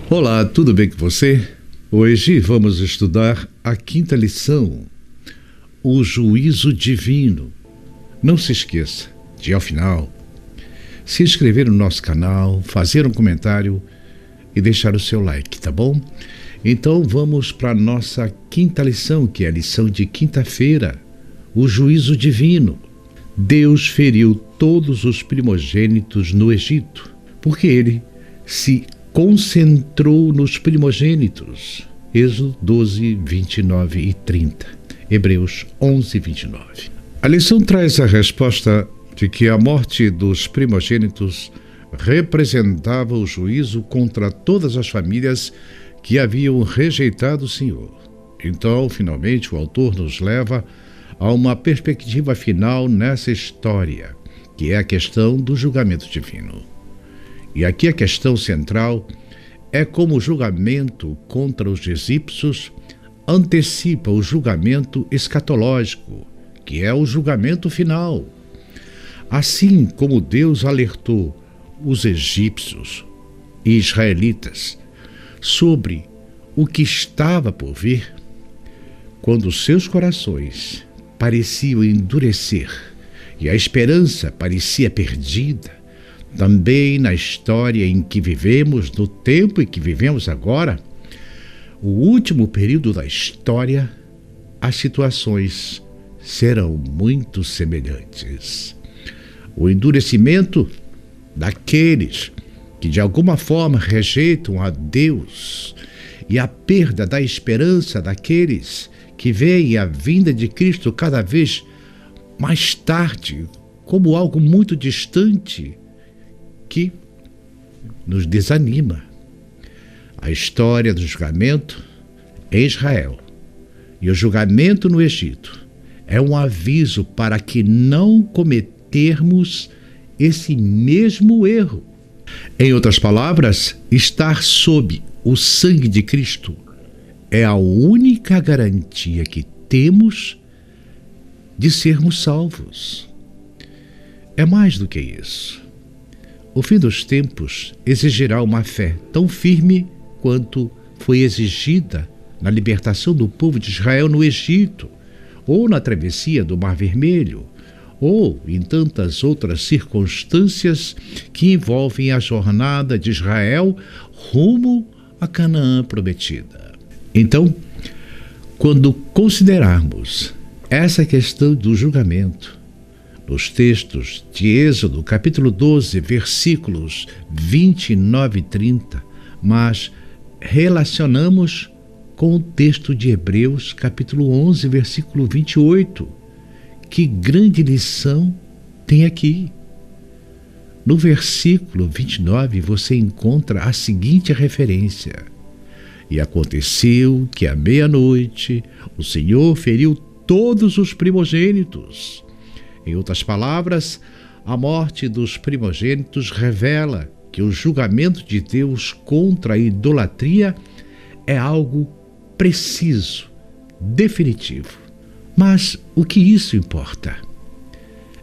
Olá, tudo bem com você? Hoje vamos estudar a quinta lição, o juízo divino. Não se esqueça de, ao final, se inscrever no nosso canal, fazer um comentário e deixar o seu like, tá bom? Então vamos para a nossa quinta lição, que é a lição de quinta-feira, o juízo divino. Deus feriu todos os primogênitos no Egito, porque ele se concentrou nos primogênitos. Êxodo 12, 29 e 30. Hebreus 11, 29. A lição traz a resposta de que a morte dos primogênitos representava o juízo contra todas as famílias que haviam rejeitado o Senhor. Então, finalmente, o autor nos leva a uma perspectiva final nessa história, que é a questão do julgamento divino. E aqui a questão central é como o julgamento contra os egípcios antecipa o julgamento escatológico, que é o julgamento final. Assim como Deus alertou os egípcios e israelitas sobre o que estava por vir, quando seus corações pareciam endurecer e a esperança parecia perdida, também na história em que vivemos, no tempo em que vivemos agora, o último período da história, as situações serão muito semelhantes. O endurecimento daqueles que de alguma forma rejeitam a Deus e a perda da esperança daqueles que veem a vinda de Cristo cada vez mais tarde como algo muito distante, que nos desanima. A história do julgamento em Israel e o julgamento no Egito é um aviso para que não cometermos esse mesmo erro. Em outras palavras, estar sob o sangue de Cristo é a única garantia que temos de sermos salvos. É mais do que isso. O fim dos tempos exigirá uma fé tão firme quanto foi exigida na libertação do povo de Israel no Egito, ou na travessia do Mar Vermelho, ou em tantas outras circunstâncias que envolvem a jornada de Israel rumo a Canaã prometida. Então, quando considerarmos essa questão do julgamento, nos textos de Êxodo, capítulo 12, versículos 29 e 30, mas relacionamos com o texto de Hebreus, capítulo 11, versículo 28. Que grande lição tem aqui! No versículo 29, você encontra a seguinte referência: E aconteceu que à meia-noite o Senhor feriu todos os primogênitos. Em outras palavras, a morte dos primogênitos revela que o julgamento de Deus contra a idolatria é algo preciso, definitivo. Mas o que isso importa?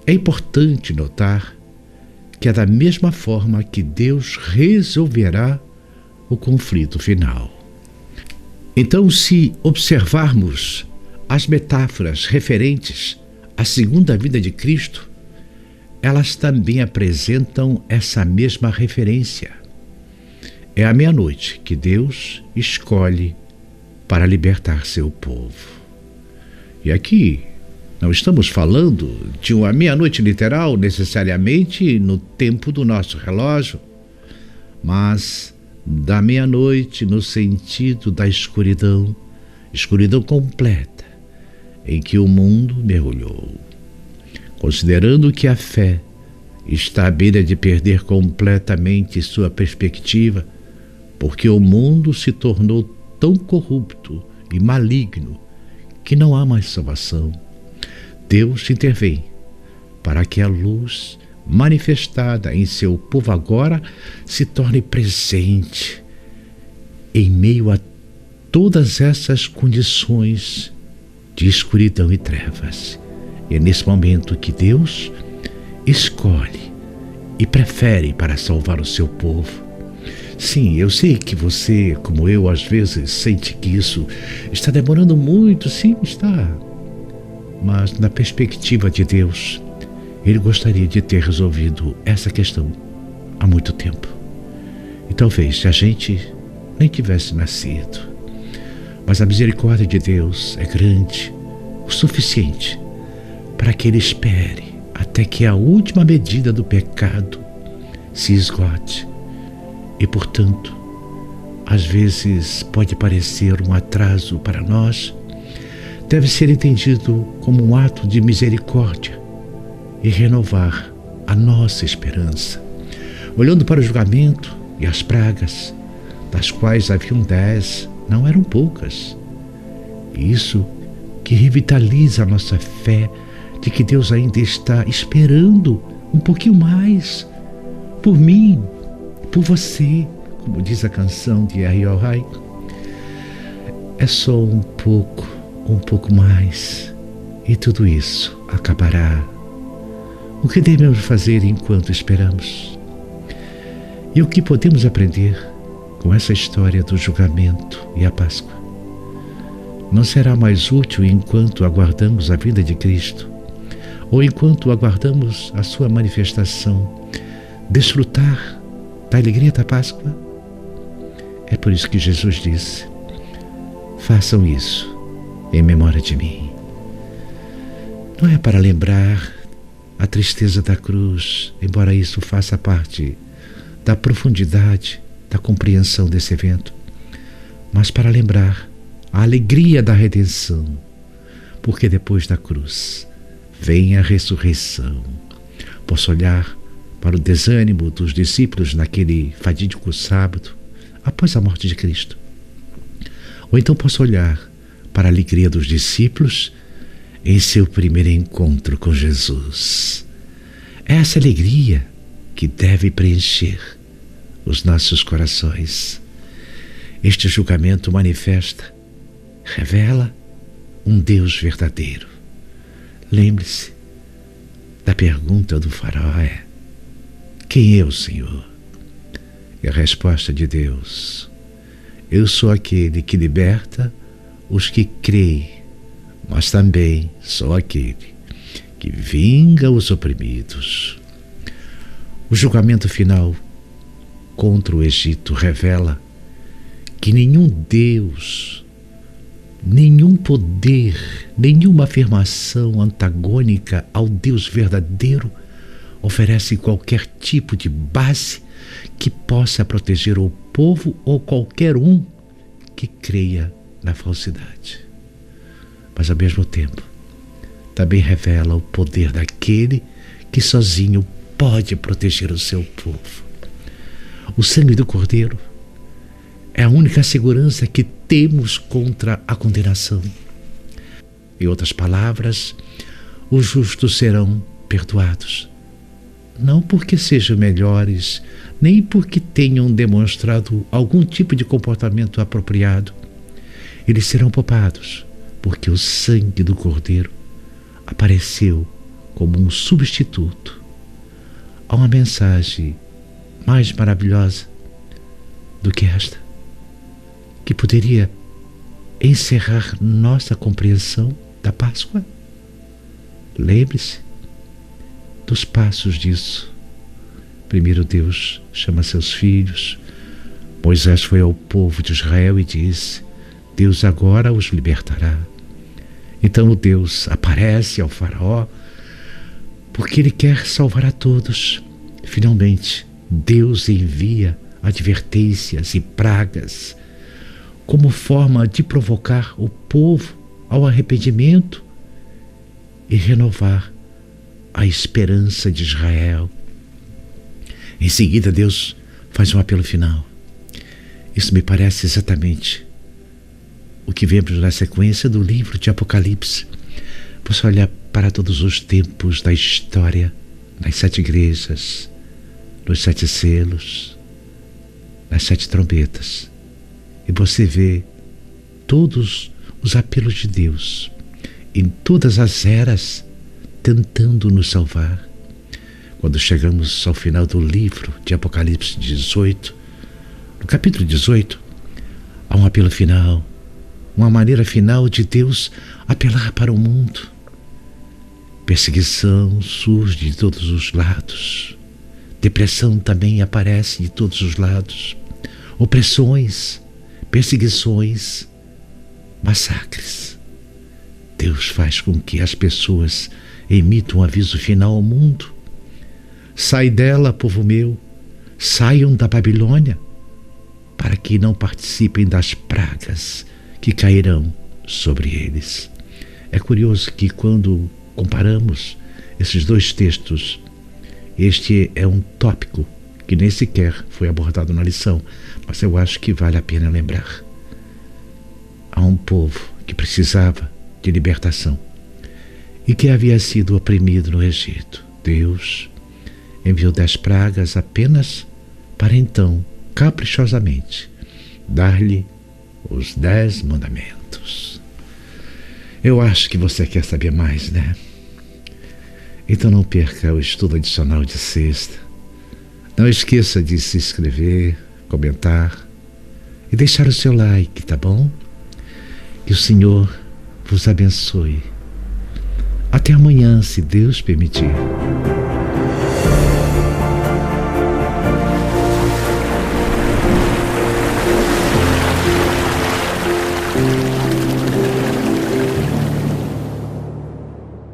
É importante notar que é da mesma forma que Deus resolverá o conflito final. Então, se observarmos as metáforas referentes à segunda vinda de Cristo, elas também apresentam essa mesma referência. É à meia-noite que Deus escolhe para libertar seu povo. E aqui não estamos falando de uma meia-noite literal, necessariamente no tempo do nosso relógio, mas da meia-noite no sentido da escuridão, escuridão completa, em que o mundo mergulhou. Considerando que a fé está à beira de perder completamente sua perspectiva, porque o mundo se tornou tão corrupto e maligno que não há mais salvação, Deus intervém para que a luz manifestada em seu povo agora se torne presente em meio a todas essas condições de escuridão e trevas. E é nesse momento que Deus escolhe e prefere para salvar o seu povo. Sim, eu sei que você, como eu, às vezes sente que isso está demorando muito. Sim, está. Mas na perspectiva de Deus, Ele gostaria de ter resolvido essa questão há muito tempo. E talvez a gente nem tivesse nascido. Mas a misericórdia de Deus é grande o suficiente para que Ele espere até que a última medida do pecado se esgote. E, portanto, às vezes pode parecer um atraso para nós, deve ser entendido como um ato de misericórdia e renovar a nossa esperança. Olhando para o julgamento e as pragas, das quais haviam 10, não eram poucas. Isso que revitaliza a nossa fé de que Deus ainda está esperando um pouquinho mais por mim, por você, como diz a canção de R.O. Rai. É só um pouco mais, e tudo isso acabará. O que devemos fazer enquanto esperamos? E o que podemos aprender com essa história do julgamento e a Páscoa? Não será mais útil enquanto aguardamos a vinda de Cristo, ou enquanto aguardamos a sua manifestação, desfrutar da alegria da Páscoa? É por isso que Jesus disse: façam isso em memória de mim. Não é para lembrar a tristeza da cruz, embora isso faça parte da profundidade da compreensão desse evento, mas para lembrar a alegria da redenção, porque depois da cruz vem a ressurreição. Posso olhar para o desânimo dos discípulos naquele fatídico sábado, após a morte de Cristo. Ou então posso olhar para a alegria dos discípulos em seu primeiro encontro com Jesus. É essa alegria que deve preencher os nossos corações. Este julgamento manifesta, revela um Deus verdadeiro. Lembre-se da pergunta do faraó: quem é o Senhor? E a resposta de Deus: eu sou aquele que liberta os que creem, mas também sou aquele que vinga os oprimidos. O julgamento final contra o Egito revela que nenhum Deus, nenhum poder, nenhuma afirmação antagônica ao Deus verdadeiro oferece qualquer tipo de base que possa proteger o povo ou qualquer um que creia na falsidade. Mas, ao mesmo tempo, também revela o poder daquele que sozinho pode proteger o seu povo. O sangue do Cordeiro é a única segurança que temos contra a condenação. Em outras palavras, os justos serão perdoados, não porque sejam melhores, nem porque tenham demonstrado algum tipo de comportamento apropriado. Eles serão poupados, porque o sangue do Cordeiro apareceu como um substituto. Há uma mensagem mais maravilhosa do que esta, que poderia encerrar nossa compreensão da Páscoa? Lembre-se dos passos disso. Primeiro Deus chama seus filhos. Moisés foi ao povo de Israel e disse: Deus agora os libertará. Então Deus aparece ao faraó porque ele quer salvar a todos. Finalmente, Deus envia advertências e pragas como forma de provocar o povo ao arrependimento e renovar a esperança de Israel. Em seguida, Deus faz um apelo final. Isso me parece exatamente o que vemos na sequência do livro de Apocalipse. Você olha para todos os tempos da história, nas 7 igrejas, nos 7 selos, nas 7 trombetas, e você vê todos os apelos de Deus em todas as eras tentando nos salvar. Quando chegamos ao final do livro de Apocalipse 18, No capítulo 18, há um apelo final, uma maneira final de Deus apelar para o mundo. Perseguição surge de todos os lados. Depressão também aparece de todos os lados. Opressões, perseguições, massacres. Deus faz com que as pessoas emitam um aviso final ao mundo. Sai dela, povo meu, saiam da Babilônia, para que não participem das pragas que cairão sobre eles. É curioso que quando comparamos esses dois textos, este é um tópico que nem sequer foi abordado na lição, mas eu acho que vale a pena lembrar. Há um povo que precisava de libertação e que havia sido oprimido no Egito. Deus enviou 10 pragas apenas para então, caprichosamente, dar-lhe os 10 mandamentos. Eu acho que você quer saber mais, né? Então não perca o estudo adicional de sexta. Não esqueça de se inscrever, comentar e deixar o seu like, tá bom? Que o Senhor vos abençoe. Até amanhã, se Deus permitir.